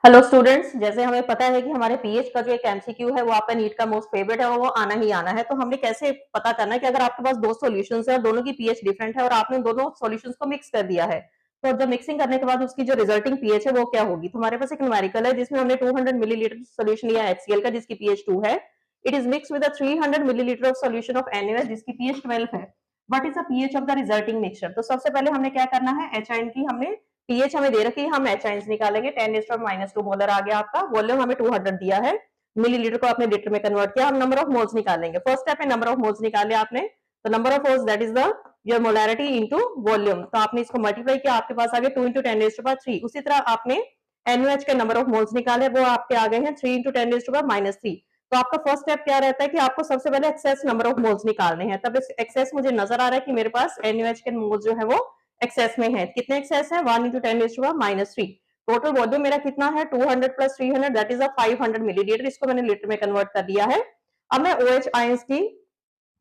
Hello students, जैसे हमें पता है कि हमारे पीएच का जो एक एमसीक्यू है वो आपका नीट का मोस्ट फेवरेट है और वो आना ही आना है। तो हमने कैसे पता करना है कि अगर आपके पास दो सॉल्यूशंस है और दोनों की पीएच डिफरेंट है और आपने दोनों सॉल्यूशंस को मिक्स कर दिया है, तो जब मिक्सिंग करने के बाद उसकी जो रिजल्टिंग पीएच है वो क्या होगी। तो हमारे पास एक न्यूमेरिकल है जिसमें हमने 200 मिलीलीटर सोल्यूशन लिया HCl का जिसकी पीएच 2 है। It is mix with 300 millilitre of solution of NaOH जिसकी पीएच 12 है। What is the pH of the resulting mixture. तो सबसे पहले हमने क्या करना है, एच की हमने पीएच हमें दे रखी है, हम एच आइंस निकालेंगे। 10⁻² मोलर आ गया आपका। वॉल्यूम हमें 200 दिया है। मिलीलीटर को आपने लीटर में कन्वर्ट किया। हम नंबर ऑफ मोल्स निकालेंगे। फर्स्ट स्टेप में नंबर ऑफ मोल्स निकाले आपने, तो number of moles that is the your molarity into volume. तो आपने इसको मल्टीप्लाई किया, आपके पास आ गया 2 × 10⁻3। उसी तरह आपने NaOH के नंबर ऑफ मोल्स निकाले, वो आपके आ गए हैं 3 × 10⁻3। तो आपका फर्स्ट स्टेप क्या रहता है कि आपको सबसे पहले एक्सेस नंबर ऑफ मोल्स निकालने हैं। तब एक्सेस मुझे नजर आ रहा है कि मेरे पास NaOH के मोल्स जो है वो एक्सेस में है। कितने एक्सेस है, 1 × 10⁻3। टोटल वॉल्यूम मेरा कितना है, 200 + 300 दैट इज 500 मिलीलीटर। इसको मैंने लीटर में कन्वर्ट कर दिया है। अब मैं OH आयंस की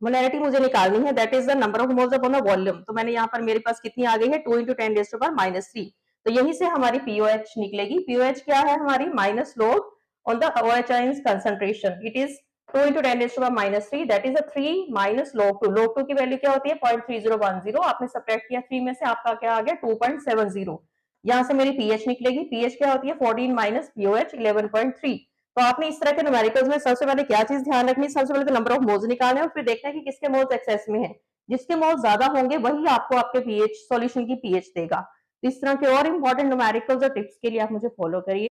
मोलैरिटी मुझे निकालनी है, that is the number of moles upon the volume. तो मैंने यहाँ पर मेरे पास कितनी आ गई है, 2 × 10⁻3। तो यहीं से हमारी POH निकलेगी। POH क्या है हमारी, माइनस लोग on the OH ions concentration. It is 2 × 10⁻3 that is 3 minus log 2। log 2 की वैल्यू क्या होती है, 0.3010। आपने सब्ट्रैक्ट किया 3 में से, आपका क्या आ गया, 2.70। यहाँ से मेरी पीएच निकलेगी। पीएच क्या होती है, 14 माइनस POH 11.3। तो आपने इस तरह के न्यूमेरिकल्स में सबसे पहले क्या चीज ध्यान रखनी है, सबसे पहले तो नंबर ऑफ मोल्स निकालने और फिर देखना है कि किसके मोल्स एक्सेस में है। जिसके मोल्स ज्यादा होंगे वही आपको आपके पीएच सॉल्यूशन की पीएच देगा। तो इस तरह के और इंपॉर्टेंट न्यूमेरिकल्स और टिप्स के लिए आप मुझे फॉलो करिए।